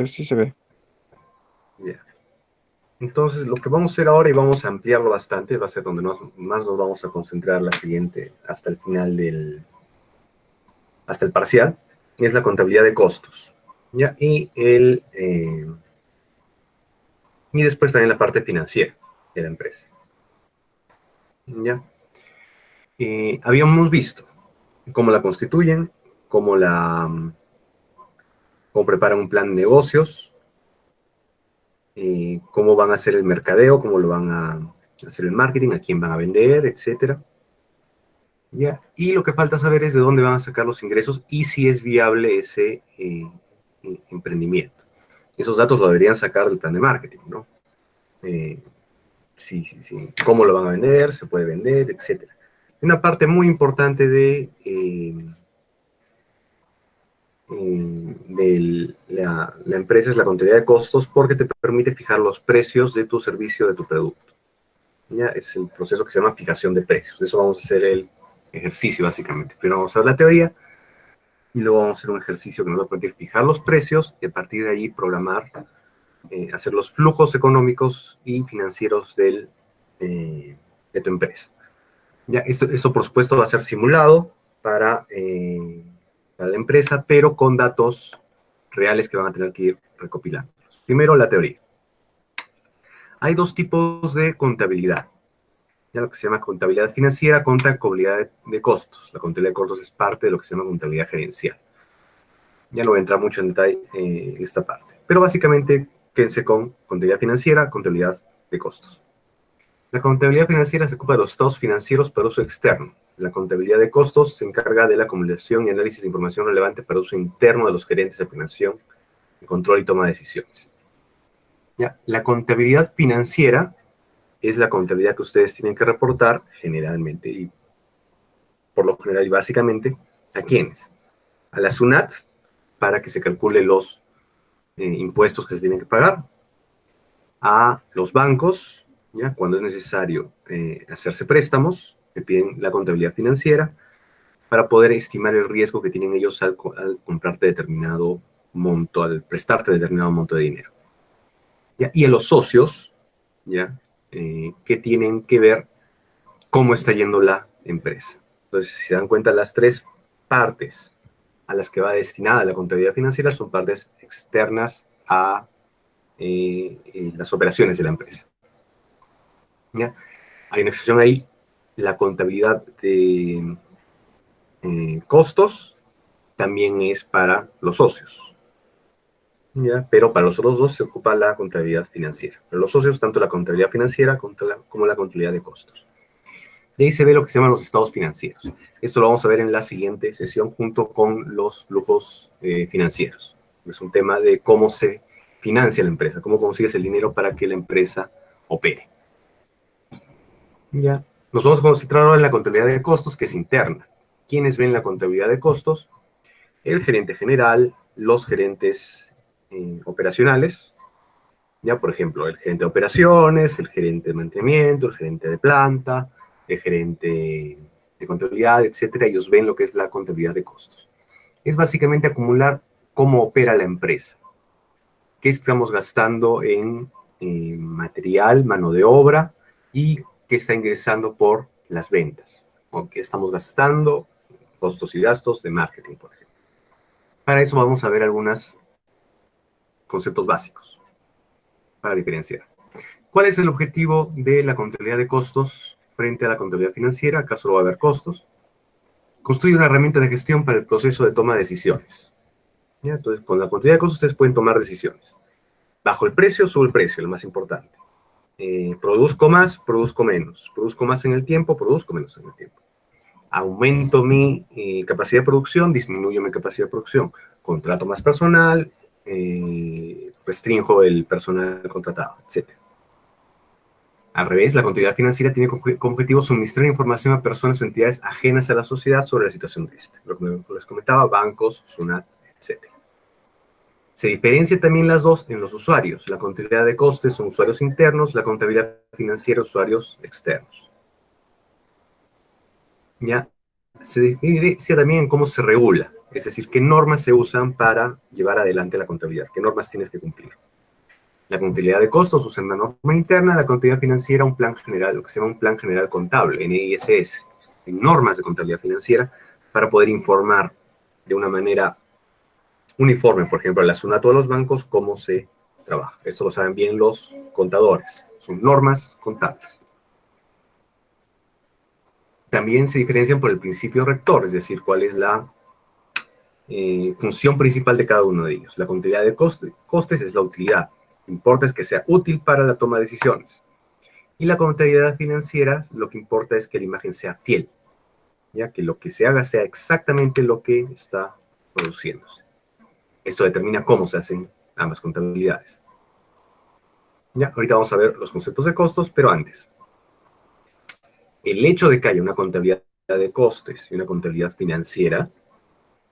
Sí se ve. Ya. Entonces, lo que vamos a hacer ahora, y vamos a ampliarlo bastante, va a ser donde más nos vamos a concentrar la siguiente, hasta el final hasta el parcial, es la contabilidad de costos. ¿Ya? Y después también la parte financiera de la empresa. ¿Ya? Habíamos visto cómo la constituyen, cómo cómo preparan un plan de negocios, cómo van a hacer el mercadeo, cómo lo van a hacer el marketing, a quién van a vender, etcétera. ¿Ya? Y lo que falta saber es de dónde van a sacar los ingresos y si es viable ese emprendimiento. Esos datos lo deberían sacar del plan de marketing, ¿no? Sí, sí, sí. Cómo lo van a vender, se puede vender, etcétera. Una parte muy importante de la empresa es la contabilidad de costos porque te permite fijar los precios de tu servicio, de tu producto. ¿Ya? Es el proceso que se llama fijación de precios. De eso vamos a hacer el ejercicio, básicamente. Primero vamos a ver la teoría y luego vamos a hacer un ejercicio que nos va a permitir fijar los precios y a partir de ahí programar, hacer los flujos económicos y financieros de tu empresa. Ya, esto por supuesto va a ser simulado para la empresa, pero con datos reales que van a tener que ir recopilando. Primero, la teoría. Hay dos tipos de contabilidad. Ya lo que se llama contabilidad financiera, contabilidad de costos. La contabilidad de costos es parte de lo que se llama contabilidad gerencial. Ya no voy a entrar mucho en detalle en esta parte. Pero básicamente, quédense con contabilidad financiera, contabilidad de costos. La contabilidad financiera se ocupa de los estados financieros para uso externo. La contabilidad de costos se encarga de la acumulación y análisis de información relevante para uso interno de los gerentes de planeación, control y toma de decisiones. ¿Ya? La contabilidad financiera es la contabilidad que ustedes tienen que reportar generalmente y por lo general y básicamente, ¿a quiénes? A la SUNAT para que se calcule los impuestos que se tienen que pagar, a los bancos, ¿ya? Cuando es necesario hacerse préstamos, que piden la contabilidad financiera, para poder estimar el riesgo que tienen ellos al comprarte determinado monto, al prestarte determinado monto de dinero. ¿Ya? Y a los socios, ¿ya? Que tienen que ver cómo está yendo la empresa. Entonces, si se dan cuenta, las tres partes a las que va destinada la contabilidad financiera son partes externas a las operaciones de la empresa. ¿Ya? Hay una excepción ahí, la contabilidad de costos también es para los socios. ¿Ya? Pero para los otros dos se ocupa la contabilidad financiera. Para los socios, tanto la contabilidad financiera como la contabilidad de costos. De ahí se ve lo que se llaman los estados financieros. Esto lo vamos a ver en la siguiente sesión junto con los flujos financieros. Es un tema de cómo se financia la empresa, cómo consigues el dinero para que la empresa opere. Ya. Nos vamos a concentrar ahora en la contabilidad de costos, que es interna. ¿Quiénes ven la contabilidad de costos? El gerente general, los gerentes operacionales, ya por ejemplo, el gerente de operaciones, el gerente de mantenimiento, el gerente de planta, el gerente de contabilidad, etcétera. Ellos ven lo que es la contabilidad de costos. Es básicamente acumular cómo opera la empresa, qué estamos gastando en material, mano de obra y qué está ingresando por las ventas, o qué estamos gastando, costos y gastos de marketing, por ejemplo. Para eso vamos a ver algunos conceptos básicos para diferenciar. ¿Cuál es el objetivo de la contabilidad de costos frente a la contabilidad financiera? Acá solo va a haber costos. Construye una herramienta de gestión para el proceso de toma de decisiones. ¿Ya? Entonces, con la contabilidad de costos ustedes pueden tomar decisiones. Bajo el precio, sube el precio, lo más importante. Produzco más, produzco menos. Produzco más en el tiempo, produzco menos en el tiempo. Aumento mi capacidad de producción, disminuyo mi capacidad de producción. Contrato más personal, restringo el personal contratado, etc. Al revés, la contabilidad financiera tiene como objetivo suministrar información a personas o entidades ajenas a la sociedad sobre la situación de esta. Lo que les comentaba, bancos, SUNAT, etc. Se diferencia también las dos en los usuarios. La contabilidad de costes son usuarios internos, la contabilidad financiera usuarios externos. ¿Ya? Se diferencia también en cómo se regula. Es decir, qué normas se usan para llevar adelante la contabilidad, qué normas tienes que cumplir. La contabilidad de costos usa una norma interna, la contabilidad financiera un plan general, lo que se llama un plan general contable, NISS, en normas de contabilidad financiera, para poder informar de una manera uniforme, por ejemplo, a la SUNAT o a los bancos, cómo se trabaja. Esto lo saben bien los contadores, son normas contables. También se diferencian por el principio rector, es decir, cuál es la función principal de cada uno de ellos. La contabilidad de costes es la utilidad. Lo que importa es que sea útil para la toma de decisiones. Y la contabilidad financiera, lo que importa es que la imagen sea fiel, ya que lo que se haga sea exactamente lo que está produciéndose. Esto determina cómo se hacen ambas contabilidades. Ya, ahorita vamos a ver los conceptos de costos, pero antes. El hecho de que haya una contabilidad de costes y una contabilidad financiera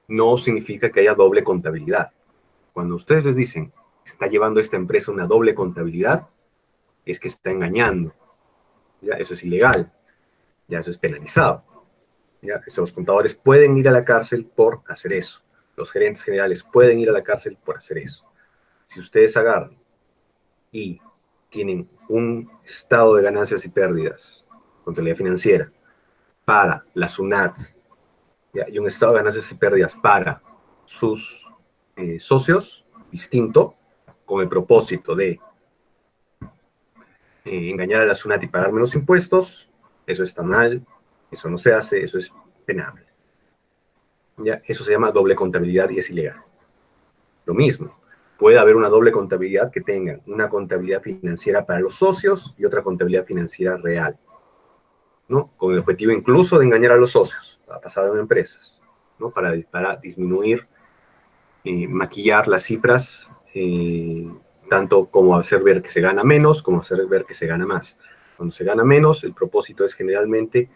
no significa que haya doble contabilidad. Cuando ustedes les dicen, está llevando esta empresa una doble contabilidad, es que está engañando. ¿Ya? Eso es ilegal. Ya eso es penalizado. ¿Ya? Los contadores pueden ir a la cárcel por hacer eso. Los gerentes generales pueden ir a la cárcel por hacer eso. Si ustedes agarran y tienen un estado de ganancias y pérdidas, contabilidad financiera, para la SUNAT, ¿ya? Y un estado de ganancias y pérdidas para sus socios, distinto, con el propósito de engañar a la SUNAT y pagar menos impuestos, eso está mal, eso no se hace, eso es penable. ¿Ya? Eso se llama doble contabilidad y es ilegal. Lo mismo, puede haber una doble contabilidad que tengan una contabilidad financiera para los socios y otra contabilidad financiera real, ¿no? Con el objetivo incluso de engañar a los socios, ha pasado en empresas, ¿no? Para disminuir, maquillar las cifras, tanto como hacer ver que se gana menos, como hacer ver que se gana más. Cuando se gana menos, el propósito es generalmente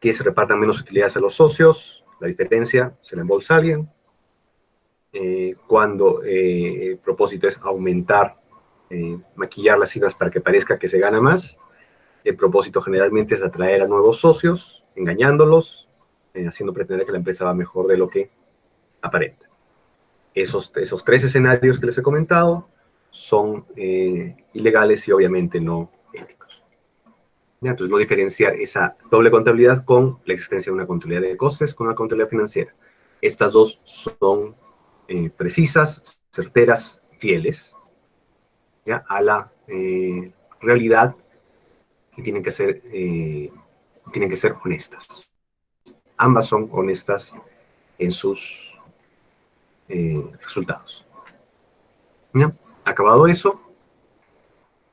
que se repartan menos utilidades a los socios, la diferencia se la embolsa a alguien. Cuando el propósito es aumentar, maquillar las cifras para que parezca que se gana más, el propósito generalmente es atraer a nuevos socios, engañándolos, haciendo pretender que la empresa va mejor de lo que aparenta. Esos tres escenarios que les he comentado son ilegales y obviamente no éticos. ¿Ya? Entonces, no diferenciar esa doble contabilidad con la existencia de una contabilidad de costes con una contabilidad financiera. Estas dos son precisas, certeras, fieles, ¿ya? A la realidad y tienen que ser honestas. Ambas son honestas en sus resultados. ¿Ya? Acabado eso,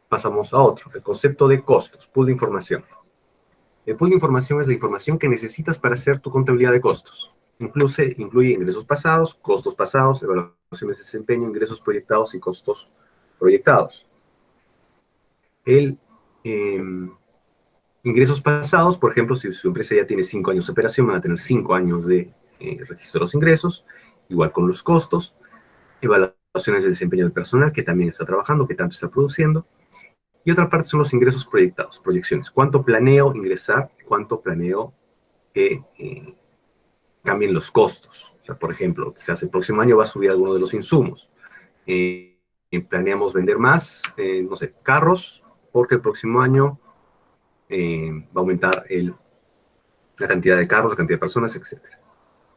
pasamos a otro, el concepto de costos, pool de información. El pool de información es la información que necesitas para hacer tu contabilidad de costos. Incluye ingresos pasados, evaluaciones de desempeño, ingresos proyectados y costos proyectados. El ingresos pasados, por ejemplo, si su empresa ya tiene 5 años de operación, van a tener 5 años de registro de los ingresos, igual con los costos, evaluaciones de desempeño del personal, que también está trabajando, que tanto está produciendo, y otra parte son los ingresos proyectados, proyecciones. ¿Cuánto planeo ingresar? ¿Cuánto planeo que cambien los costos? O sea, por ejemplo, quizás el próximo año va a subir alguno de los insumos. Planeamos vender más, no sé, carros, porque el próximo año va a aumentar la cantidad de carros, la cantidad de personas, etc.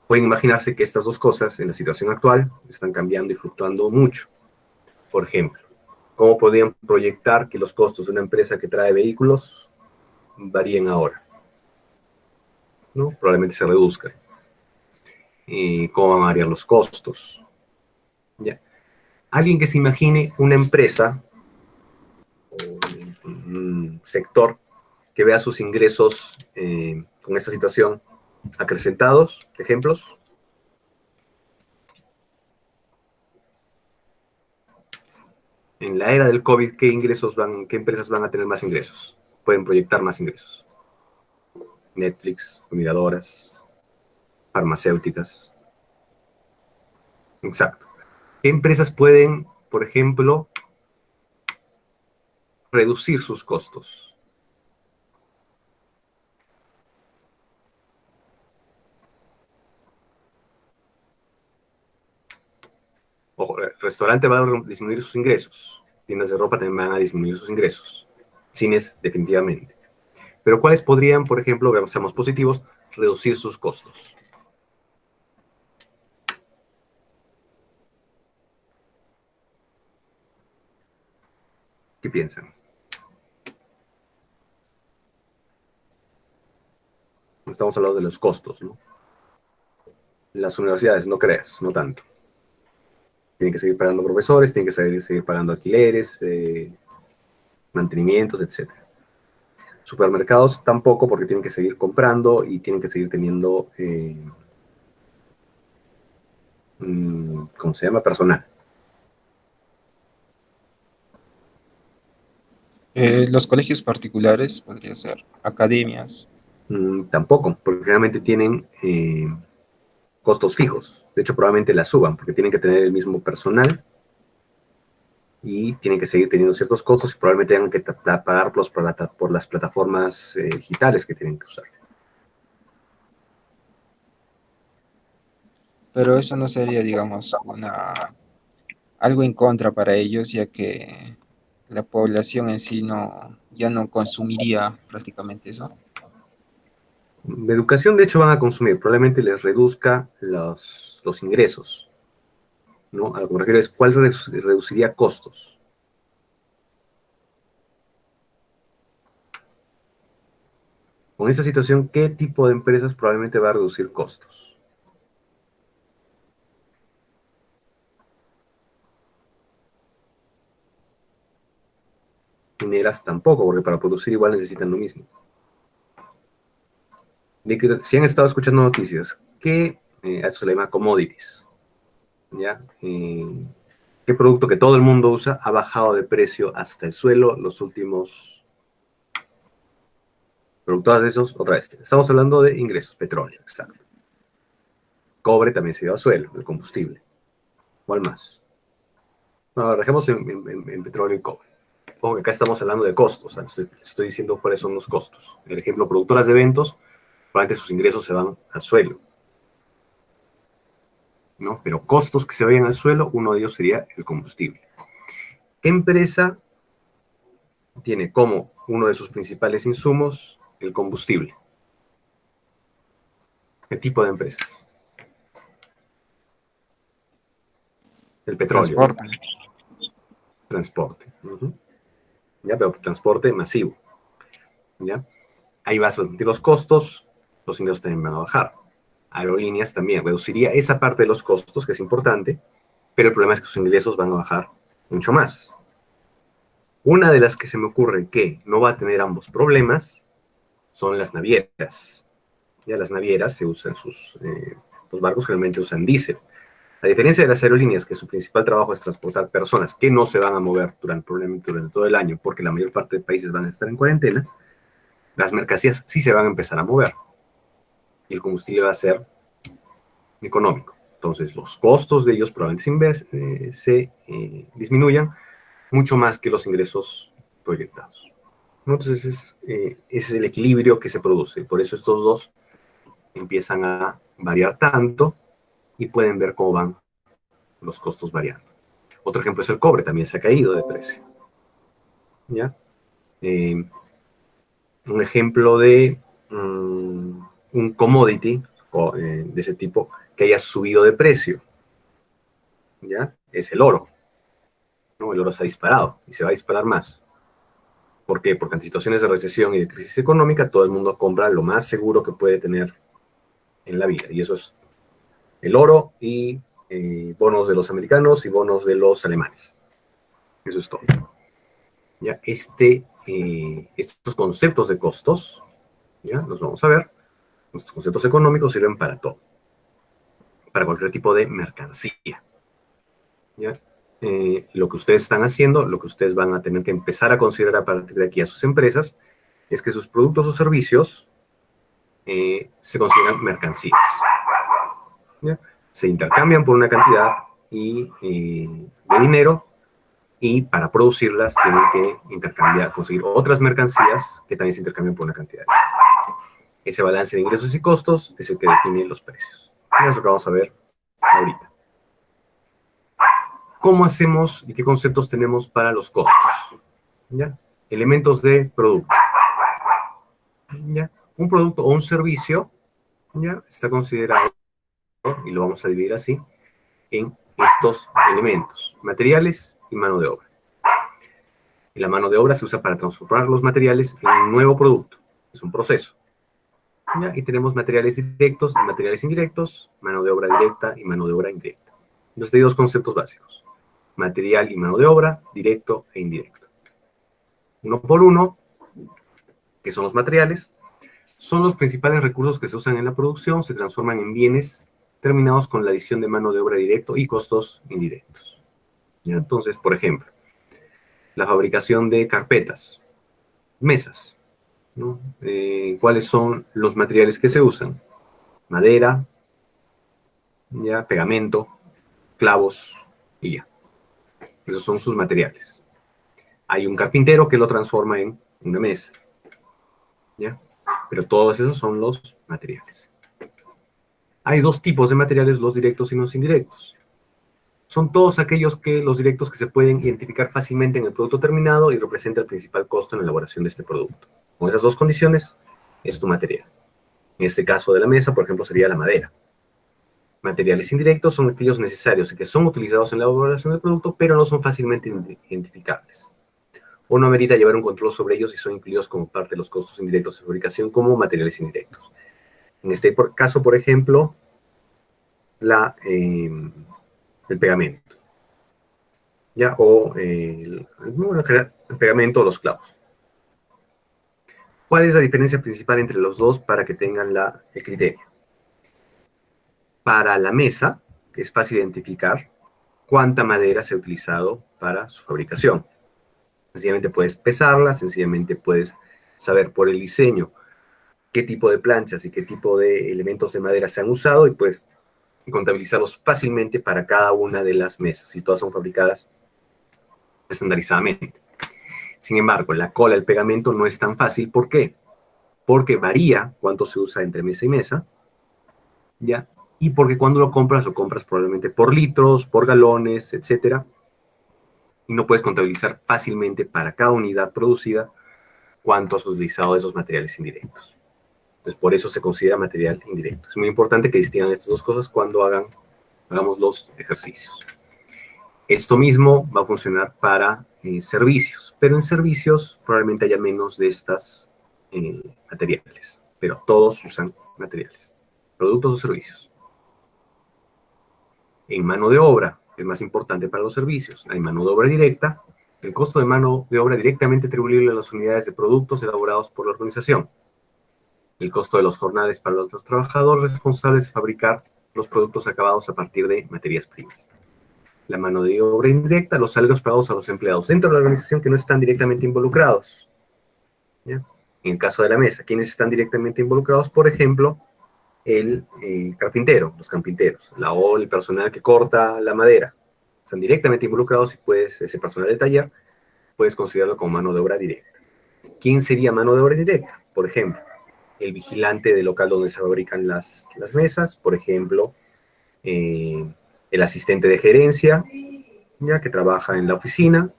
Pueden imaginarse que estas dos cosas en la situación actual están cambiando y fluctuando mucho. Por ejemplo, ¿cómo podrían proyectar que los costos de una empresa que trae vehículos varíen ahora? ¿No? Probablemente se reduzcan. ¿Cómo van a variar los costos? ¿Ya? Alguien que se imagine una empresa o un sector que vea sus ingresos con esta situación acrecentados, ejemplos. En la era del COVID, ¿qué empresas van a tener más ingresos? Pueden proyectar más ingresos. Netflix, miradoras, farmacéuticas. Exacto. ¿Qué empresas pueden, por ejemplo, reducir sus costos? restaurante va a disminuir sus ingresos. Tiendas de ropa también van a disminuir sus ingresos. Cines, definitivamente. Pero ¿cuáles podrían, por ejemplo, seamos positivos, reducir sus costos? ¿Qué piensan? Estamos hablando de los costos, ¿no? Las universidades, no creas, no tanto. Tienen que seguir pagando profesores, tienen que seguir pagando alquileres, mantenimientos, etcétera. Supermercados tampoco, porque tienen que seguir comprando y tienen que seguir teniendo, ¿cómo se llama? Personal. Los colegios particulares podría ser academias. Tampoco, porque generalmente tienen costos fijos. De hecho, probablemente las suban, porque tienen que tener el mismo personal y tienen que seguir teniendo ciertos costos y probablemente tengan que pagarlos por las plataformas digitales que tienen que usar. Pero eso no sería, digamos, algo en contra para ellos, ya que la población en sí ya no consumiría prácticamente eso. De educación, de hecho, van a consumir, probablemente les reduzca los ingresos, ¿no? A lo que me refiero es cuál reduciría costos. Con esta situación, ¿qué tipo de empresas probablemente va a reducir costos? Mineras tampoco, porque para producir igual necesitan lo mismo. Si han estado escuchando noticias, a eso se le llama commodities, ¿ya? ¿Qué producto que todo el mundo usa ha bajado de precio hasta el suelo los últimos... Productoras de esos, otra vez, estamos hablando de ingresos, petróleo, exacto. Cobre también se dio al suelo, el combustible. ¿Cuál más? Bueno, dejemos en petróleo y cobre. Ojo que acá estamos hablando de costos, estoy diciendo cuáles son los costos. Por ejemplo, productoras de eventos, probablemente sus ingresos se van al suelo, ¿no? Pero costos que se vayan al suelo, uno de ellos sería el combustible. ¿Qué empresa tiene como uno de sus principales insumos el combustible? ¿Qué tipo de empresas? El petróleo, ¿no? Transporte. Transporte. ¿Ya? Pero transporte masivo. ¿Ya? Ahí vas a sentir los costos, los ingresos también van a bajar. Aerolíneas también reduciría esa parte de los costos, que es importante, pero el problema es que sus ingresos van a bajar mucho más. Una de las que se me ocurre que no va a tener ambos problemas son las navieras. Ya las navieras se usan los barcos generalmente usan diésel. A diferencia de las aerolíneas, que su principal trabajo es transportar personas que no se van a mover probablemente durante todo el año, porque la mayor parte de países van a estar en cuarentena, las mercancías sí se van a empezar a mover. Y el combustible va a ser económico. Entonces, los costos de ellos probablemente se disminuyan mucho más que los ingresos proyectados. Entonces, ese es el equilibrio que se produce. Por eso estos dos empiezan a variar tanto y pueden ver cómo van los costos variando. Otro ejemplo es el cobre, también se ha caído de precio. ¿Ya? Un ejemplo de un commodity de ese tipo que haya subido de precio, ¿ya? Es el oro, ¿no? El oro se ha disparado y se va a disparar más. ¿Por qué? Porque en situaciones de recesión y de crisis económica todo el mundo compra lo más seguro que puede tener en la vida, y eso es el oro y bonos de los americanos y bonos de los alemanes. Eso es todo. ¿Ya? Estos conceptos de costos, ¿ya? Los vamos a ver. Estos conceptos económicos sirven para todo, para cualquier tipo de mercancía. ¿Ya? Lo que ustedes están haciendo, lo que ustedes van a tener que empezar a considerar a partir de aquí a sus empresas, es que sus productos o servicios se consideran mercancías. ¿Ya? Se intercambian por una cantidad de dinero y para producirlas tienen que conseguir otras mercancías que también se intercambian por una cantidad de dinero. Ese balance de ingresos y costos es el que define los precios. Es lo que vamos a ver ahorita. ¿Cómo hacemos y qué conceptos tenemos para los costos? ¿Ya? Elementos de producto. ¿Ya? Un producto o un servicio, ¿ya?, está considerado, y lo vamos a dividir así, en estos elementos: materiales y mano de obra. Y la mano de obra se usa para transformar los materiales en un nuevo producto. Es un proceso. ¿Ya? Y tenemos materiales directos y materiales indirectos, mano de obra directa y mano de obra indirecta. Entonces hay dos conceptos básicos: material y mano de obra, directo e indirecto. Uno por uno, que son los materiales, son los principales recursos que se usan en la producción, se transforman en bienes terminados con la adición de mano de obra directo y costos indirectos. ¿Ya? Entonces, por ejemplo, la fabricación de carpetas, mesas, ¿no? ¿Cuáles son los materiales que se usan? Madera, ¿ya?, pegamento, clavos y ya. Esos son sus materiales. Hay un carpintero que lo transforma en una mesa, ¿ya? Pero todos esos son los materiales. Hay dos tipos de materiales, los directos y los indirectos. Son todos aquellos los directos que se pueden identificar fácilmente en el producto terminado y representa el principal costo en la elaboración de este producto. Con esas dos condiciones, es tu material. En este caso de la mesa, por ejemplo, sería la madera. Materiales indirectos son aquellos necesarios y que son utilizados en la elaboración del producto, pero no son fácilmente identificables. O no amerita llevar un control sobre ellos y son incluidos como parte de los costos indirectos de fabricación como materiales indirectos. En este caso, por ejemplo, el pegamento, ¿ya? O el pegamento o los clavos. ¿Cuál es la diferencia principal entre los dos para que tengan el criterio? Para la mesa, es fácil identificar cuánta madera se ha utilizado para su fabricación. Sencillamente puedes pesarla, sencillamente puedes saber por el diseño qué tipo de planchas y qué tipo de elementos de madera se han usado y puedes contabilizarlos fácilmente para cada una de las mesas, y todas son fabricadas estandarizadamente. Sin embargo, la cola, el pegamento no es tan fácil. ¿Por qué? Porque varía cuánto se usa entre mesa y mesa, ¿ya? Y porque cuando lo compras probablemente por litros, por galones, etcétera, y no puedes contabilizar fácilmente para cada unidad producida cuánto has utilizado de esos materiales indirectos. Entonces, por eso se considera material indirecto. Es muy importante que distingan estas dos cosas cuando hagamos los ejercicios. Esto mismo va a funcionar para servicios, pero en servicios probablemente haya menos de estas materiales, pero todos usan materiales, productos o servicios. En mano de obra, es más importante para los servicios, hay mano de obra directa. El costo de mano de obra directamente atribuible a las unidades de productos elaborados por la organización. El costo de los jornales para los trabajadores responsables de fabricar los productos acabados a partir de materias primas. La mano de obra indirecta, los salarios pagados a los empleados dentro de la organización que no están directamente involucrados. ¿Ya? En el caso de la mesa, ¿quiénes están directamente involucrados? Por ejemplo, el carpintero, los carpinteros, o el personal que corta la madera. Están directamente involucrados y ese personal del taller puedes considerarlo como mano de obra directa. ¿Quién sería mano de obra directa? Por ejemplo, el vigilante del local donde se fabrican las mesas, por ejemplo, el asistente de gerencia, ya que trabaja en la oficina,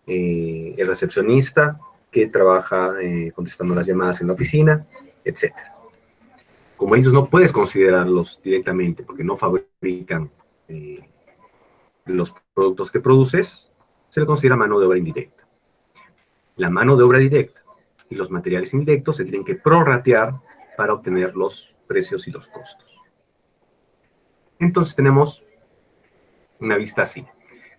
el recepcionista que trabaja contestando las llamadas en la oficina, etc. Como ellos no puedes considerarlos directamente porque no fabrican los productos que produces, se le considera mano de obra indirecta. La mano de obra directa y los materiales indirectos se tienen que prorratear para obtener los precios y los costos. Entonces tenemos una vista así.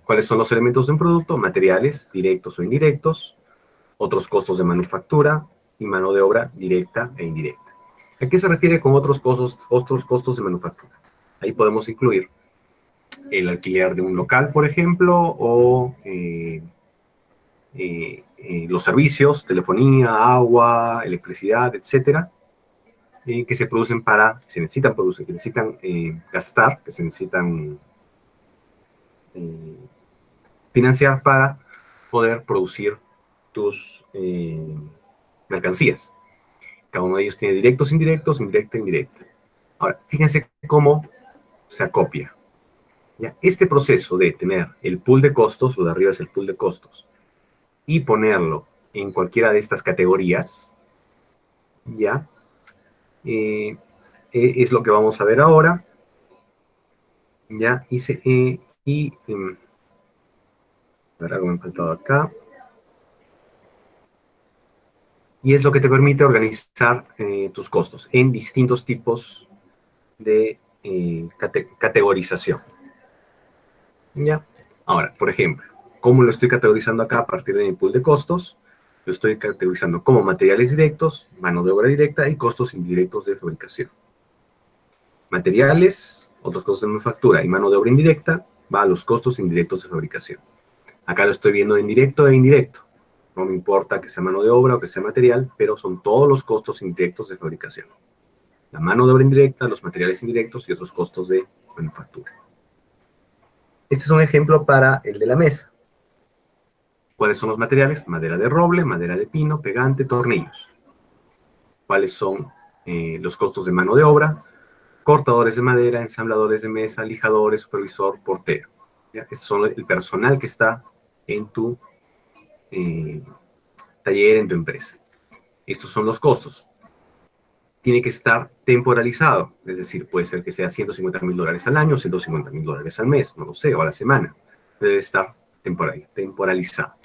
¿Cuáles son los elementos de un producto? Materiales, directos o indirectos, otros costos de manufactura y mano de obra directa e indirecta. ¿A qué se refiere con otros costos de manufactura? Ahí podemos incluir el alquiler de un local, por ejemplo, o los servicios, telefonía, agua, electricidad, etcétera, que se producen se necesitan producir, que necesitan gastar, que se necesitan financiar para poder producir tus mercancías. Cada uno de ellos tiene directos, indirectos, indirecta, indirecta. Ahora, fíjense cómo se acopia. ¿Ya? Este proceso de tener el pool de costos, lo de arriba es el pool de costos, y ponerlo en cualquiera de estas categorías, ¿ya? Es lo que vamos a ver ahora, ¿ya? A ver, algo me ha faltado acá. Y es lo que te permite organizar tus costos en distintos tipos de categorización. ¿Ya? Ahora, por ejemplo, ¿cómo lo estoy categorizando acá a partir de mi pool de costos? Lo estoy categorizando como materiales directos, mano de obra directa y costos indirectos de fabricación. Materiales, otros costos de manufactura y mano de obra indirecta va a los costos indirectos de fabricación. Acá lo estoy viendo en directo e indirecto. No me importa que sea mano de obra o que sea material, pero son todos los costos indirectos de fabricación. La mano de obra indirecta, los materiales indirectos y otros costos de manufactura. Este es un ejemplo para el de la mesa. ¿Cuáles son los materiales? Madera de roble, madera de pino, pegante, tornillos. ¿Cuáles son los costos de mano de obra? Cortadores de madera, ensambladores de mesa, lijadores, supervisor, portero. ¿Ya? Estos son el personal que está en tu taller, en tu empresa. Estos son los costos. Tiene que estar temporalizado, es decir, puede ser que sea $150,000 al año, $150,000 al mes, no lo sé, o a la semana. Debe estar temporalizado.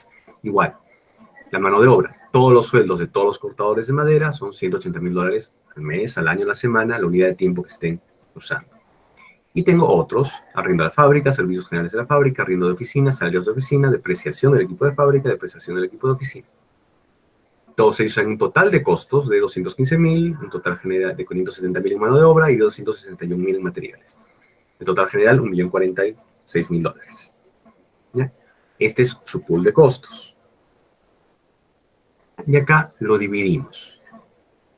Igual, la mano de obra, todos los sueldos de todos los cortadores de madera son $180,000 al mes, al año, a la semana, la unidad de tiempo que estén usando. Y tengo otros: arriendo a la fábrica, servicios generales de la fábrica, arriendo de oficina, salarios de oficina, depreciación del equipo de fábrica, depreciación del equipo de oficina. Todos ellos en un total de costos de 215,000, un total general de 570,000 en mano de obra y 261,000 en materiales. El total general, $1,046,000. ¿Ya? Este es su pool de costos. Y acá lo dividimos.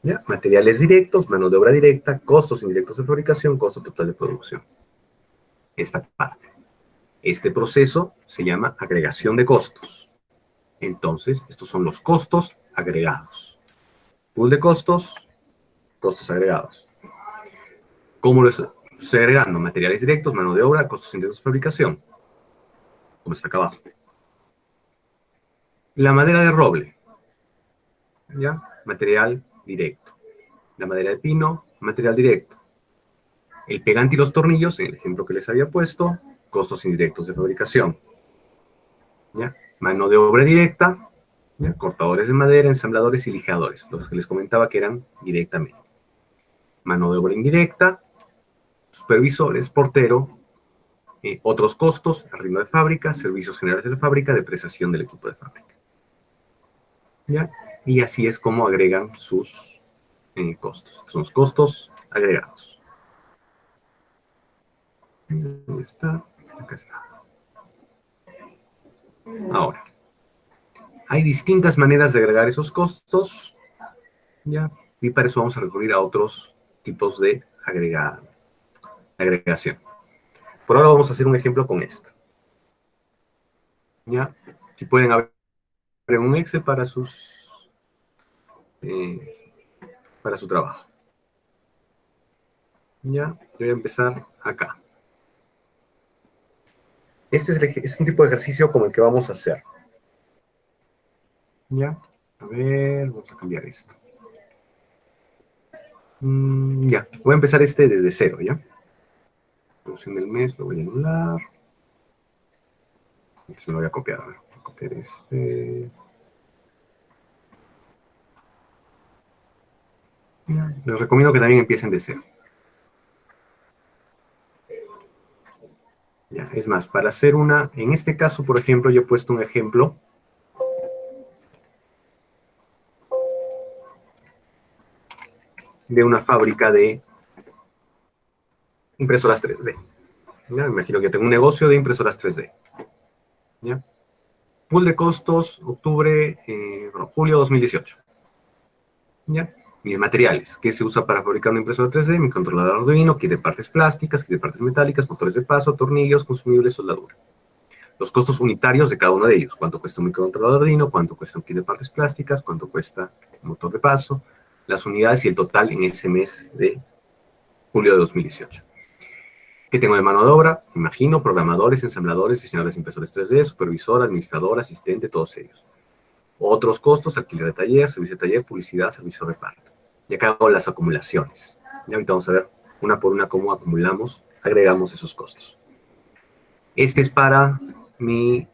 ¿Ya? Materiales directos, mano de obra directa, costos indirectos de fabricación, costo total de producción. Esta parte. Este proceso se llama agregación de costos. Entonces, estos son los costos agregados. Pool de costos, costos agregados. ¿Cómo lo estoy agregando? Materiales directos, mano de obra, costos indirectos de fabricación. Como está acá abajo. La madera de roble, ¿ya? Material directo. La madera de pino, material directo. El pegante y los tornillos, en el ejemplo que les había puesto, costos indirectos de fabricación. ¿Ya? Mano de obra directa, ¿ya? Cortadores de madera, ensambladores y lijadores, los que les comentaba que eran directamente. Mano de obra indirecta, supervisores, portero, otros costos, arriendo de fábrica, servicios generales de la fábrica, depreciación del equipo de fábrica. ¿Ya? Y así es como agregan sus costos. Son los costos agregados. ¿Dónde está? Acá está. Ahora, hay distintas maneras de agregar esos costos, ¿ya? Y para eso vamos a recurrir a otros tipos de agregación. Por ahora vamos a hacer un ejemplo con esto. ¿Ya? Si pueden abrir un Excel para su trabajo. ¿Ya? Yo voy a empezar acá. Este es un tipo de ejercicio como el que vamos a hacer. ¿Ya? A ver, vamos a cambiar esto. Ya, voy a empezar desde cero, ¿ya? Producción del mes, lo voy a anular. Se me lo voy a copiar, a ver. Voy a copiar este. Ya, les recomiendo que también empiecen de cero. Ya, es más, para hacer en este caso, por ejemplo, yo he puesto un ejemplo de una fábrica de impresoras 3D. ¿Ya? Me imagino que tengo un negocio de impresoras 3D. ¿Ya? Pool de costos, julio 2018. ¿Ya? Mis materiales, ¿qué se usa para fabricar una impresora 3D? Mi controlador Arduino, kit de partes plásticas, kit de partes metálicas, motores de paso, tornillos, consumibles, soldadura. Los costos unitarios de cada uno de ellos. ¿Cuánto cuesta un microcontrolador Arduino? ¿Cuánto cuesta un kit de partes plásticas? ¿Cuánto cuesta un motor de paso? Las unidades y el total en ese mes de julio de 2018. ¿Qué tengo de mano de obra? Me imagino, programadores, ensambladores, diseñadores de impresores 3D, supervisor, administrador, asistente, todos ellos. Otros costos, alquiler de taller, servicio de taller, publicidad, servicio de reparto. Y acá hago las acumulaciones. Y ahorita vamos a ver una por una cómo acumulamos, agregamos esos costos. Este es para mi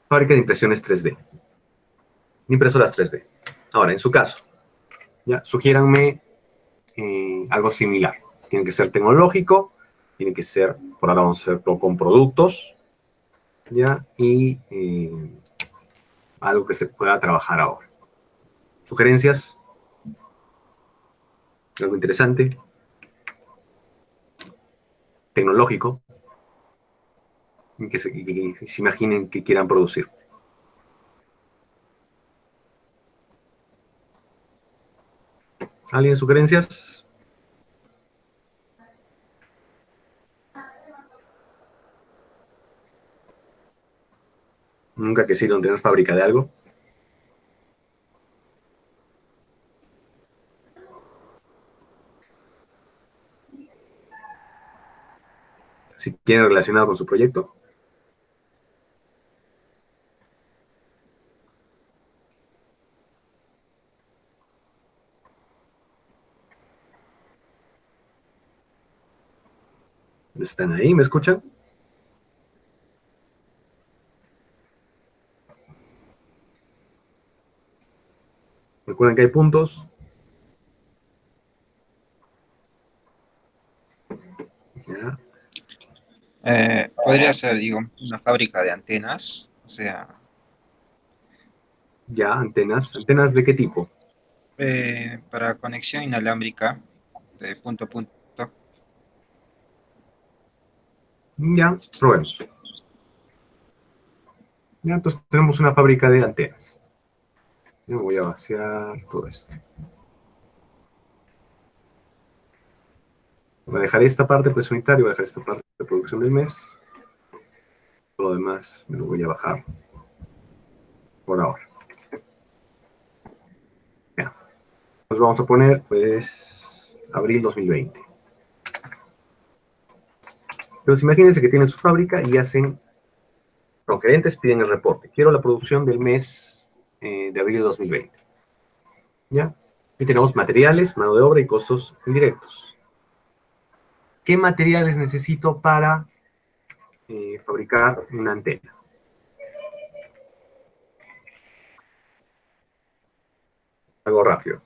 fábrica de impresiones 3D. De impresoras 3D. Ahora, en su caso, ya, sugiéranme algo similar. Tiene que ser tecnológico, tiene que ser, por ahora vamos a hacerlo con productos, ya, y algo que se pueda trabajar ahora. ¿Sugerencias? ¿Algo interesante? Tecnológico, que se imaginen que quieran producir. ¿Alguien sugerencias? ¿Nunca quisieron tener fábrica de algo? Si quieren relacionado con su proyecto. ¿Están ahí? ¿Me escuchan? Recuerden que hay puntos. Ya, Podría ser, digo, una fábrica de antenas, o sea, ya, antenas. ¿Antenas de qué tipo? para conexión inalámbrica de punto a punto. Ya, probemos. Ya, entonces tenemos una fábrica de antenas. Yo voy a vaciar todo esto. Voy a dejar esta parte precio unitario, voy a dejar esta parte de producción del mes. Todo lo demás me lo voy a bajar por ahora. Ya. Nos vamos a poner, pues, abril 2020. Pero imagínense que tienen su fábrica y hacen, los gerentes piden el reporte. Quiero la producción del mes de abril de 2020. ¿Ya? Y tenemos materiales, mano de obra y costos indirectos. ¿Qué materiales necesito para fabricar una antena? Algo rápido,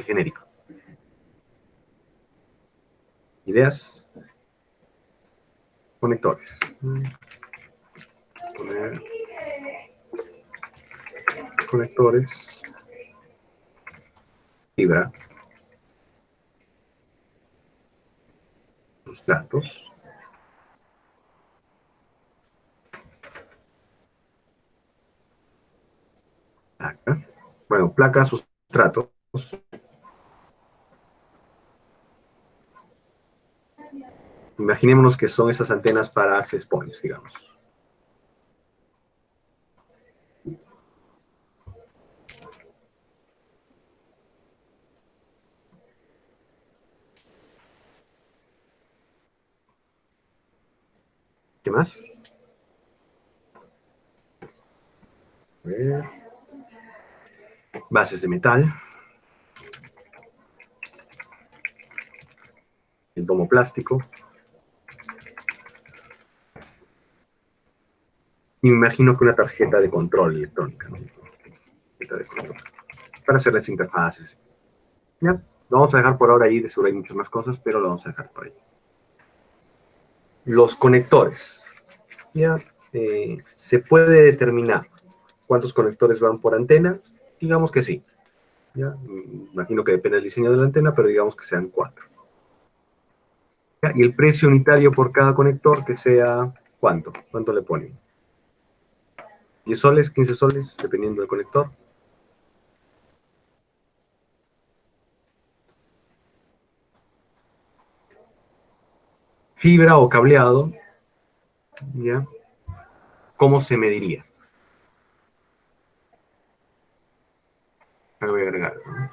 genérico. Ideas, conectores. Poner conectores, fibra, sustratos, placa. Bueno, placa, sustratos. Imaginémonos que son esas antenas para access points, digamos. ¿Qué más? A ver. Bases de metal, el domo plástico. Y me imagino que una tarjeta de control electrónica, ¿no? Tarjeta de control. Para hacer las interfaces. Ya, lo vamos a dejar por ahora ahí, de seguro hay muchas más cosas, pero lo vamos a dejar por ahí. Los conectores. Ya, se puede determinar cuántos conectores van por antena. Digamos que sí. Ya, imagino que depende del diseño de la antena, pero digamos que sean 4. ¿Ya? Y el precio unitario por cada conector que sea, ¿cuánto? ¿Cuánto le ponen? 10 soles, 15 soles, dependiendo del conector. Fibra o cableado, ¿ya? ¿Cómo se mediría? Ahora voy a agregar, ¿no?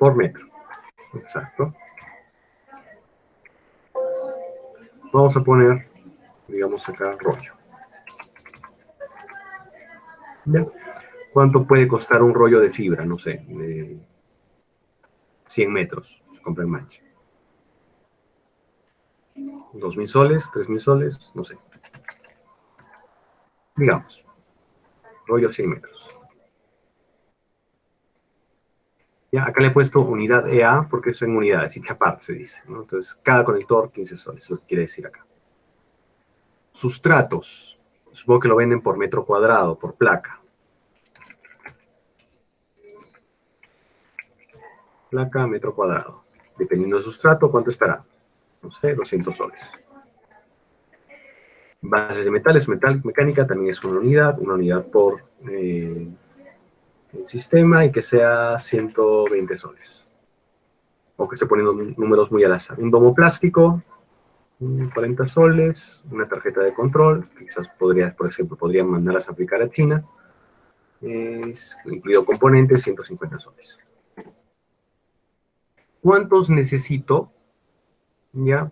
por metro. Exacto. Vamos a poner, digamos acá, rollo. ¿Ya? ¿Cuánto puede costar un rollo de fibra? No sé, de 100 metros. Se compra en Mancha. 2.000 soles, 3.000 soles, no sé. Digamos, rollo 100 metros. Ya, acá le he puesto unidad EA porque es en unidades, y aparte se dice, ¿no? Entonces, cada conector 15 soles, lo que quiere decir acá. Sustratos. Supongo que lo venden por metro cuadrado, por placa. Placa, metro cuadrado. Dependiendo del sustrato, ¿cuánto estará? No sé, 200 soles. Bases de metales, metal mecánica también es una unidad por el sistema y que sea 120 soles. O que esté poniendo números muy al azar. Un domo plástico, 40 soles, una tarjeta de control, quizás podría, por ejemplo, podrían mandarlas a aplicar a China, incluido componentes, 150 soles. ¿Cuántos necesito? ¿Ya?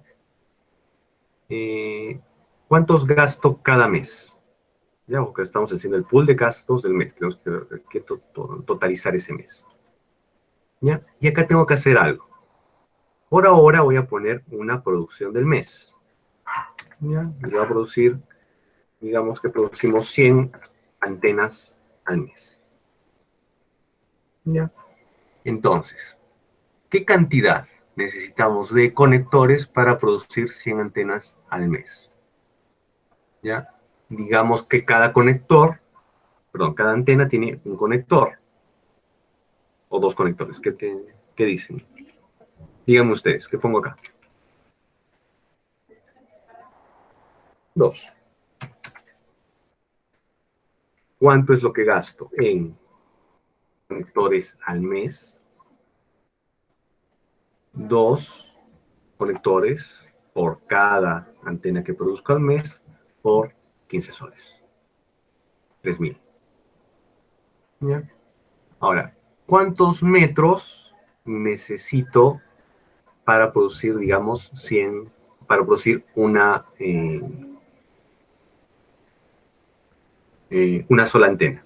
¿Cuántos gasto cada mes? Ya, porque estamos haciendo el pool de gastos del mes, tenemos que totalizar ese mes. ¿Ya? Y acá tengo que hacer algo. Por ahora voy a poner una producción del mes. ¿Ya? Y voy a producir, digamos que producimos 100 antenas al mes. ¿Ya? Entonces, ¿qué cantidad necesitamos de conectores para producir 100 antenas al mes? ¿Ya? Digamos que cada antena tiene un conector o dos conectores. ¿Qué dicen? Díganme ustedes, ¿qué pongo acá? 2. ¿Cuánto es lo que gasto en conectores al mes? 2 conectores por cada antena que produzco al mes por 15 soles. 3.000. ¿Ya? Ahora, ¿cuántos metros necesito para producir, digamos, 100, para producir una sola antena?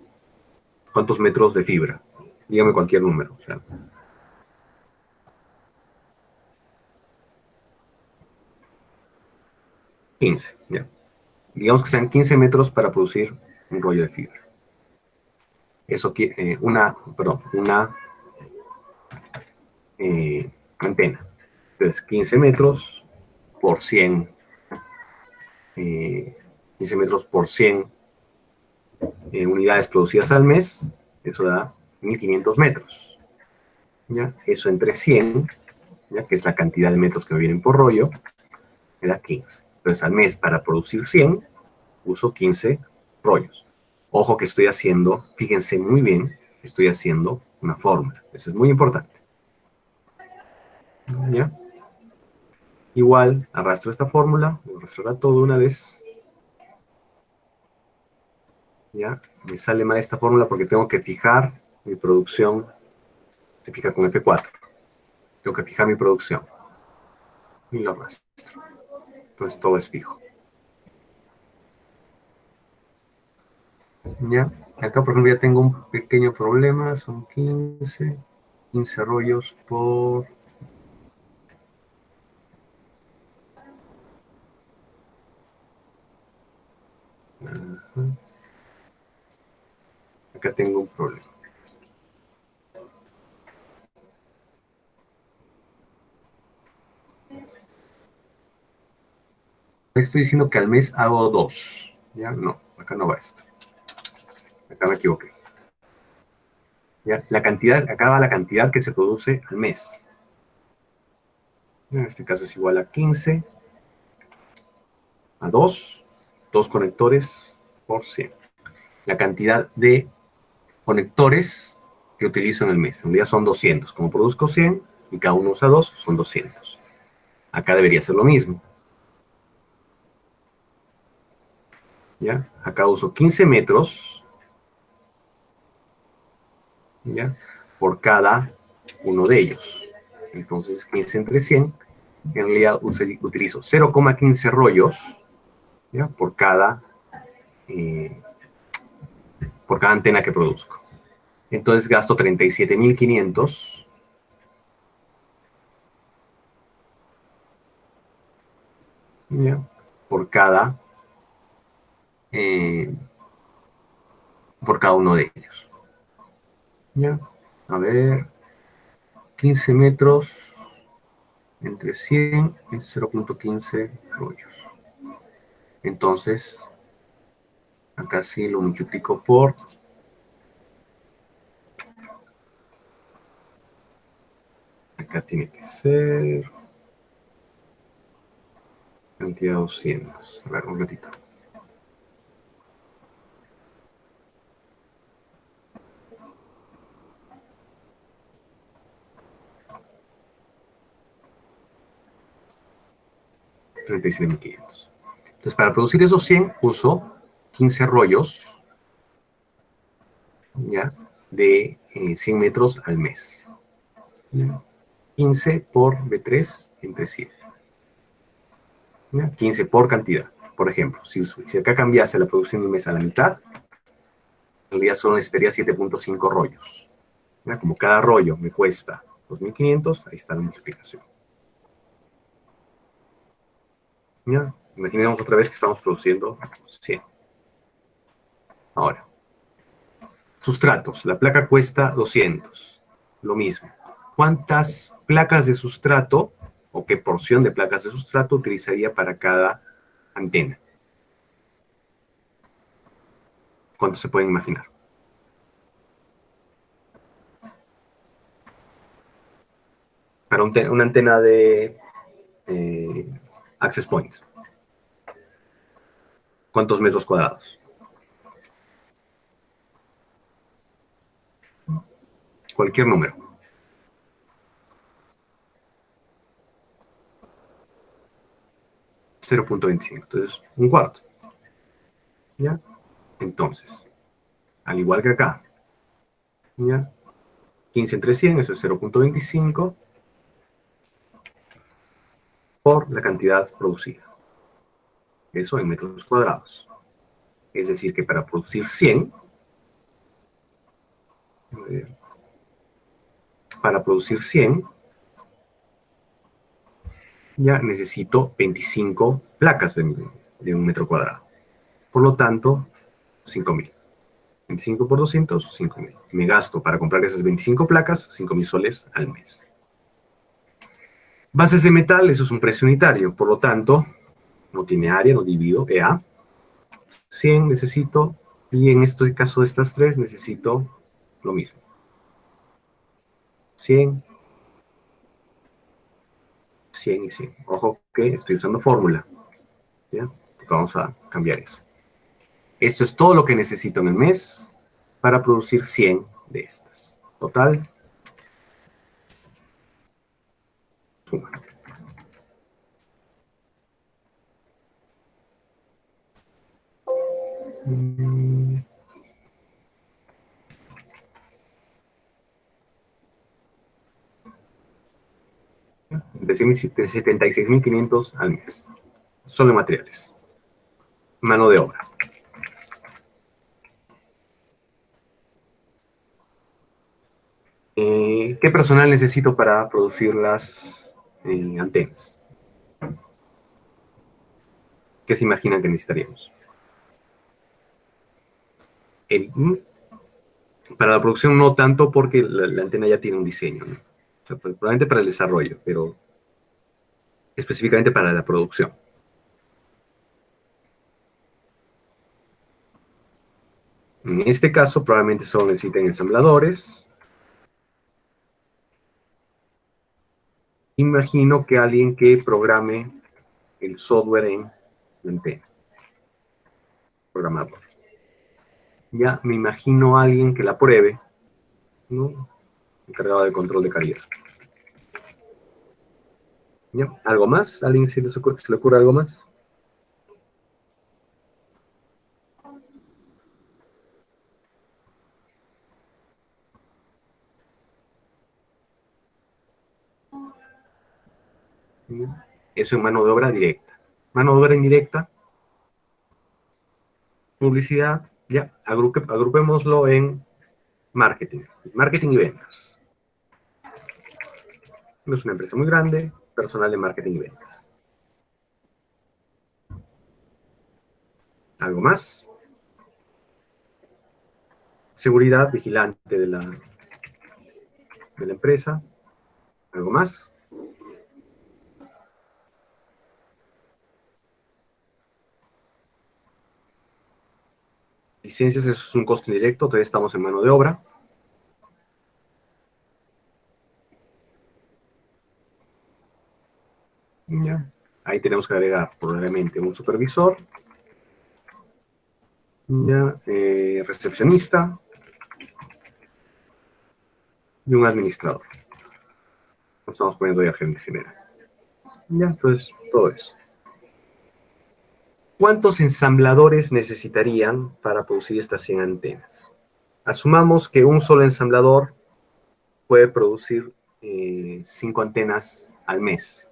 ¿Cuántos metros de fibra? Dígame cualquier número. O sea, 15, ya. Digamos que sean 15 metros para producir un rollo de fibra. Eso una antena. Entonces, 15 metros por 100, 15 metros por 100 unidades producidas al mes, eso da 1.500 metros. ¿Ya? Eso entre 100, ¿ya? Que es la cantidad de metros que me vienen por rollo, me da 15. Entonces, al mes, para producir 100, uso 15 rollos. Ojo que estoy haciendo, fíjense muy bien, estoy haciendo una fórmula. Eso es muy importante. ¿Ya? Igual, arrastro esta fórmula, lo arrastrará todo una vez. ¿Ya? Me sale mal esta fórmula porque tengo que fijar mi producción. Se fija con F4. Tengo que fijar mi producción. Y lo arrastro. Entonces todo es fijo. ¿Ya? Acá, por ejemplo, ya tengo un pequeño problema. Son 15 rollos por... Acá tengo un problema. Estoy diciendo que al mes hago 2. ¿Ya? No, acá no va esto. Acá me equivoqué. ¿Ya? La cantidad, acá va la cantidad que se produce al mes. En este caso es igual a 15 a 2 conectores por 100. La cantidad de conectores que utilizo en el mes. Un día son 200. Como produzco 100 y cada uno usa 2, son 200. Acá debería ser lo mismo. ¿Ya? Acá uso 15 metros, ¿ya? Por cada uno de ellos. Entonces, 15 entre 100, en realidad utilizo 0,15 rollos, ¿ya? Por cada antena que produzco. Entonces gasto 37.500 ¿ya? Eh, por cada uno de ellos. ¿Ya? A ver, 15 metros entre 100 es 0,15 rollos. Entonces, acá sí lo multiplico por... Acá tiene que ser... cantidad 200. A ver, un ratito. $37.500. Entonces, para producir esos 100, uso 15 rollos, ¿ya? De 100 metros al mes. ¿Ya? 15 por B3 entre 100. ¿Ya? 15 por cantidad. Por ejemplo, si acá cambiase la producción de un mes a la mitad, en realidad solo necesitaría 7.5 rollos. ¿Ya? Como cada rollo me cuesta 2.500, ahí está la multiplicación. ¿Ya? Imaginemos otra vez que estamos produciendo 100. Ahora, sustratos. La placa cuesta 200. Lo mismo. ¿Cuántas placas de sustrato o qué porción de placas de sustrato utilizaría para cada antena? ¿Cuánto se pueden imaginar? Para una antena de access point. ¿Cuántos metros cuadrados? Cualquier número. 0.25. Entonces, un cuarto. ¿Ya? Entonces, al igual que acá, ¿ya? 15 entre 100, eso es 0.25 por la cantidad producida. Eso en metros cuadrados. Es decir, que para producir 100, ya necesito 25 placas de un metro cuadrado. Por lo tanto, 5.000. 25 por 200, 5.000. Me gasto para comprar esas 25 placas, 5.000 soles al mes. Bases de metal, eso es un precio unitario. Por lo tanto, no tiene área, no divido, EA. 100 necesito, y en este caso de estas tres necesito lo mismo. 100, 100 y 100. Ojo que estoy usando fórmula, ¿ya? Porque vamos a cambiar eso. Esto es todo lo que necesito en el mes para producir 100 de estas. Total, suma. De 76.500 al mes. Solo en materiales. Mano de obra. ¿Qué personal necesito para producir las antenas? ¿Qué se imaginan que necesitaríamos? Para la producción no tanto porque la antena ya tiene un diseño, ¿no? O sea, probablemente para el desarrollo, pero específicamente para la producción. En este caso, probablemente solo necesiten ensambladores. Imagino que alguien que programe el software en la antena. Programador. Ya me imagino a alguien que la pruebe, ¿no? Encargado de control de calidad. ¿Ya? ¿Algo más? ¿Alguien se le ocurre algo más? Eso en mano de obra directa. Mano de obra indirecta, publicidad, ya, agrupémoslo en marketing. Marketing y ventas. No es una empresa muy grande, personal de marketing y ventas. ¿Algo más? Seguridad, vigilante de la empresa. ¿Algo más? Licencias, eso es un costo indirecto, todavía estamos en mano de obra. Ya. Ahí tenemos que agregar probablemente un supervisor, ya, recepcionista y un administrador. Estamos poniendo ya gente general. Ya, entonces, todo eso. ¿Cuántos ensambladores necesitarían para producir estas 100 antenas? Asumamos que un solo ensamblador puede producir 5 antenas al mes.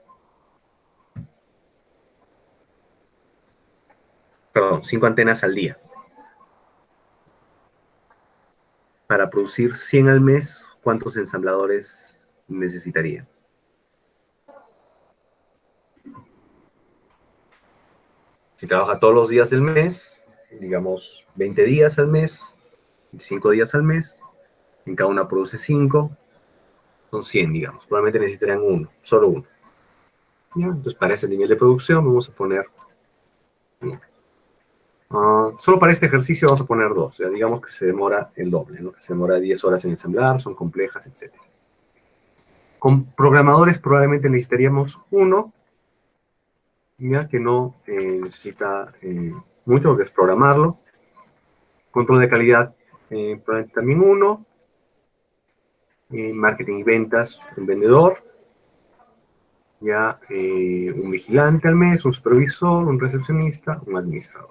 Perdón, 5 antenas al día. Para producir 100 al mes, ¿cuántos ensambladores necesitaría? Si trabaja todos los días del mes, digamos 20 días al mes, 25 días al mes, en cada una produce 5, son 100, digamos. Probablemente necesitarían uno, solo uno. ¿Ya? Entonces, para ese nivel de producción vamos a poner uno. Solo para este ejercicio vamos a poner 2. Ya digamos que se demora el doble, ¿no? Que se demora 10 horas en ensamblar, son complejas, etc. Con programadores probablemente necesitaríamos uno, ya que no necesita mucho, porque es programarlo. Control de calidad, probablemente también uno. Marketing y ventas, un vendedor. Ya un vigilante al mes, un supervisor, un recepcionista, un administrador.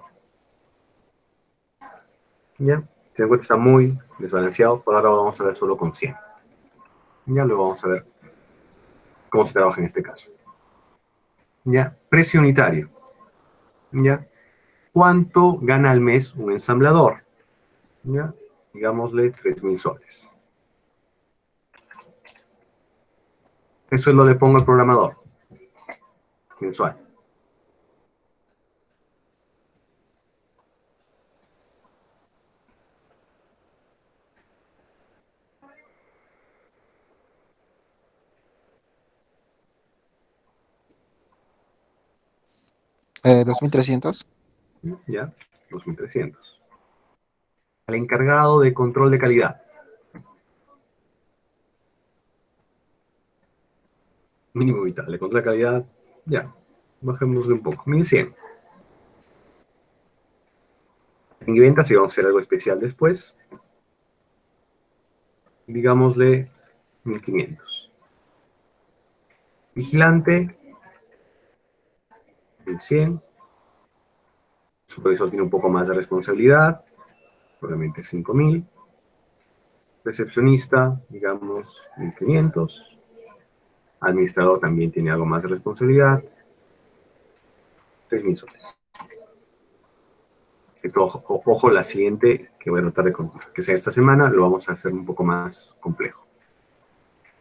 Ya, se encuentra está muy desbalanceado, por ahora lo vamos a ver solo con 100. Ya luego vamos a ver cómo se trabaja en este caso. Ya, precio unitario. Ya, ¿cuánto gana al mes un ensamblador? Ya, digámosle 3.000 soles. Eso lo le pongo al programador mensual. ¿2.300? Ya, 2.300. Al encargado de control de calidad. Mínimo vital. De control de calidad, ya, bajémosle un poco. 1.100. En ventas, si vamos a hacer algo especial después, digámosle 1.500. Vigilante, 1.100. Supervisor tiene un poco más de responsabilidad, probablemente 5.000. Recepcionista, digamos, 1.500. Administrador también tiene algo más de responsabilidad, 6.000 soles. Esto, ojo, la siguiente, que voy a tratar de que sea esta semana, lo vamos a hacer un poco más complejo.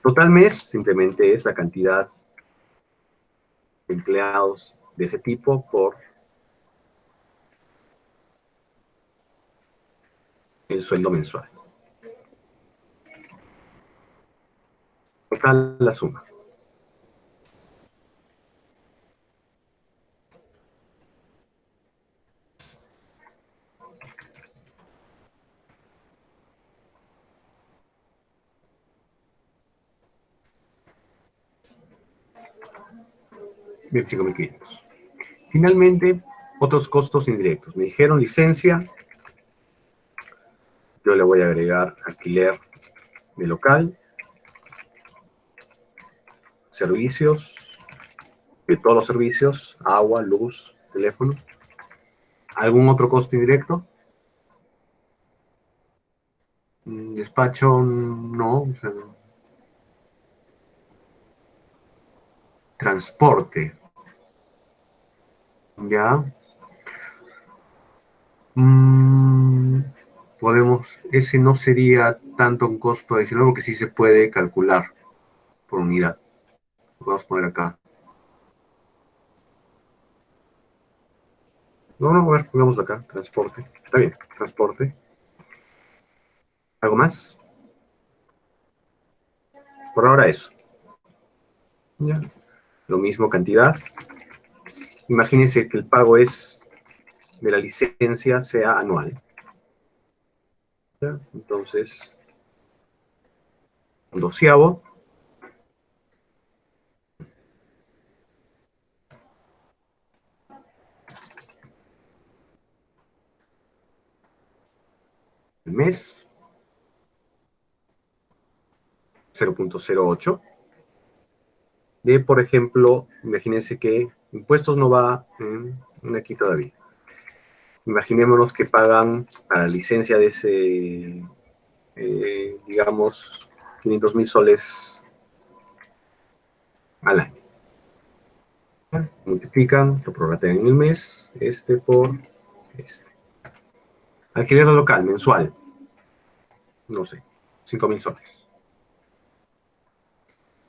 Total mes simplemente es la cantidad de empleados de ese tipo por el sueldo mensual. Total la suma. $25.500. Finalmente, otros costos indirectos. Me dijeron licencia. Yo le voy a agregar alquiler de local, servicios, de todos los servicios, agua, luz, teléfono. ¿Algún otro costo indirecto? Despacho, no. O sea, transporte. ¿Ya? Ese no sería tanto un costo adicional porque sí se puede calcular por unidad. Lo vamos a poner acá. No, a ver, pongámoslo acá, transporte. Está bien, transporte. ¿Algo más? Por ahora eso. ¿Ya? Lo mismo cantidad. Imagínense que el pago es de la licencia sea anual. ¿Ya? Entonces, un doceavo. El mes. 0.08. De, por ejemplo, imagínense que impuestos no va aquí todavía. Imaginémonos que pagan para la licencia de ese, digamos, 500.000 soles al año. Multiplican, lo prorratean en el mes, este por este. Alquiler local, mensual, no sé, 5.000 soles.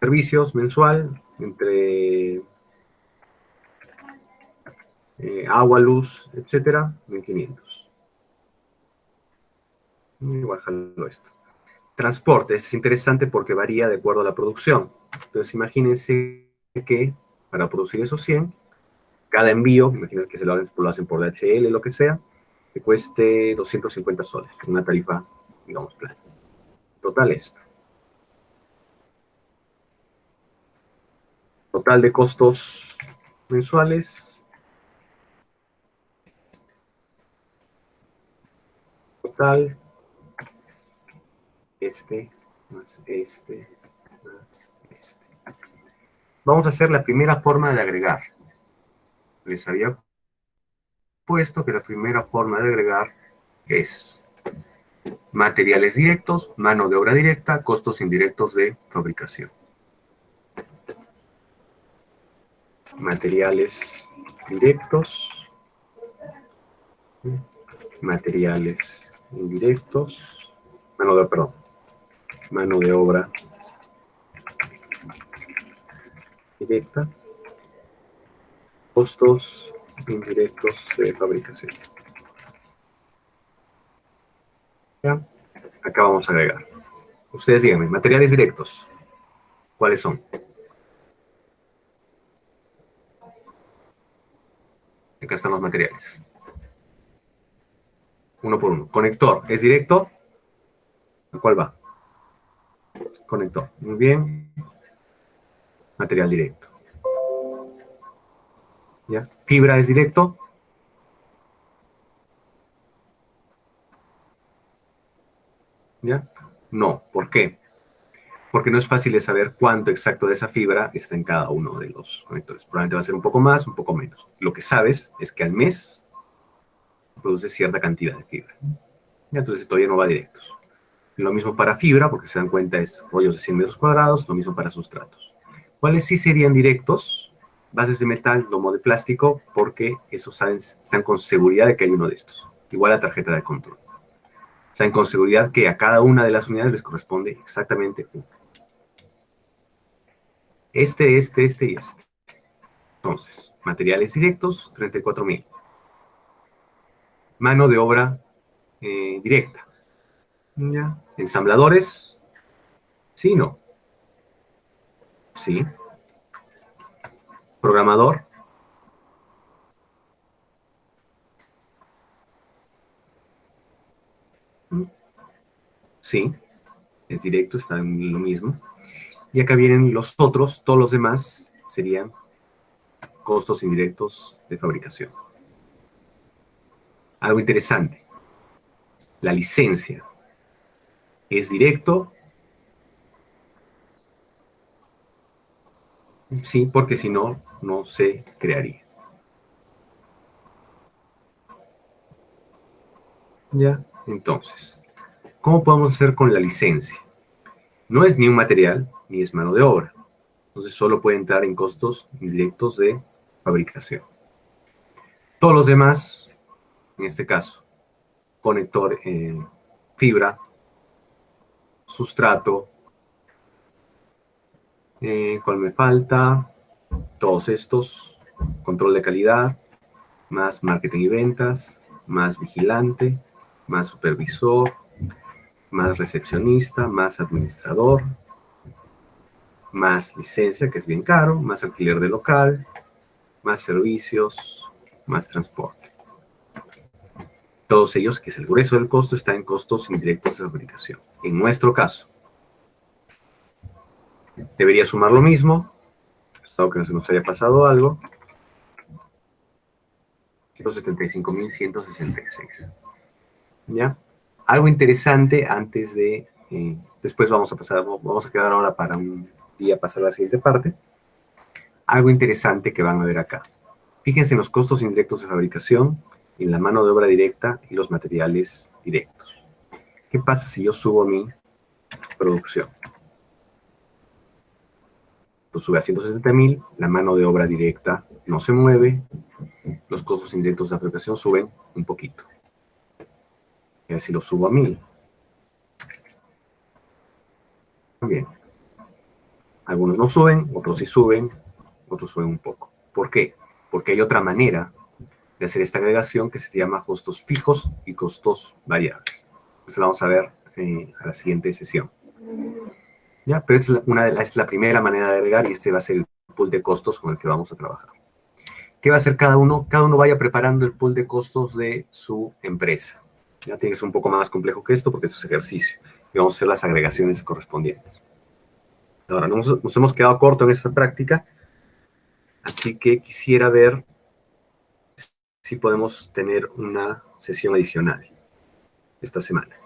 Servicios, mensual, entre agua, luz, etcétera, 1.500. Igual jalo esto. Transporte, es interesante porque varía de acuerdo a la producción. Entonces imagínense que para producir esos 100, cada envío, imagínense que lo hacen por DHL, lo que sea, que cueste 250 soles, una tarifa, digamos, plana. Total esto. Total de costos mensuales. Total. Este más este más este. Vamos a hacer la primera forma de agregar. Les había puesto que la primera forma de agregar es materiales directos, mano de obra directa, costos indirectos de fabricación. Materiales directos, materiales indirectos, mano de obra directa, costos indirectos de fabricación. ¿Ya? Acá vamos a agregar. Ustedes díganme, materiales directos, ¿cuáles son? Acá están los materiales. Uno por uno. Conector, ¿es directo? ¿A cuál va? Conector. Muy bien. Material directo. ¿Ya? Fibra es directo. ¿Ya? No. ¿Por qué? Porque no es fácil de saber cuánto exacto de esa fibra está en cada uno de los conectores. Probablemente va a ser un poco más, un poco menos. Lo que sabes es que al mes produce cierta cantidad de fibra. ¿Ya? Entonces todavía no va directos. Lo mismo para fibra, porque se dan cuenta es rollos de 100 metros cuadrados, lo mismo para sustratos. ¿Cuáles sí serían directos? Bases de metal, domo de plástico, porque esos están con seguridad de que hay uno de estos. Igual la tarjeta de control. Saben con seguridad que a cada una de las unidades les corresponde exactamente uno. Este y este. Entonces, materiales directos, 34.000. Mano de obra directa. ¿Ya? Ensambladores, sí, no. Sí. Programador, sí. Es directo, está en lo mismo. Y acá vienen los otros, todos los demás serían costos indirectos de fabricación. Algo interesante, la licencia es directo, sí, porque si no, no se crearía. Ya, entonces, ¿cómo podemos hacer con la licencia? No es ni un material, ni es mano de obra. Entonces solo puede entrar en costos indirectos de fabricación. Todos los demás, en este caso, conector, fibra, sustrato, ¿cuál me falta? Todos estos, control de calidad, más marketing y ventas, más vigilante, más supervisor, más recepcionista, más administrador, más licencia, que es bien caro, más alquiler de local, más servicios, más transporte. Todos ellos, que es el grueso del costo, están en costos indirectos de fabricación. En nuestro caso, debería sumar lo mismo, estado que no se nos haya pasado algo, 175.166. ¿Ya? Algo interesante antes de... después vamos a quedar ahora para un día pasar a la siguiente parte. Algo interesante que van a ver acá. Fíjense en los costos indirectos de fabricación, en la mano de obra directa y los materiales directos. ¿Qué pasa si yo subo mi producción? Lo sube a 160.000, la mano de obra directa no se mueve, los costos indirectos de fabricación suben un poquito. Y a ver si lo subo a 1.000. Bien. Algunos no suben, otros sí suben, otros suben un poco. ¿Por qué? Porque hay otra manera de hacer esta agregación que se llama costos fijos y costos variables. Eso lo vamos a ver a la siguiente sesión. ¿Ya? Pero es la primera manera de agregar y este va a ser el pool de costos con el que vamos a trabajar. ¿Qué va a hacer cada uno? Cada uno vaya preparando el pool de costos de su empresa. Ya tiene que ser un poco más complejo que esto porque esto es ejercicio. Y vamos a hacer las agregaciones correspondientes. Ahora, nos hemos quedado corto en esta práctica, así que quisiera ver si podemos tener una sesión adicional esta semana.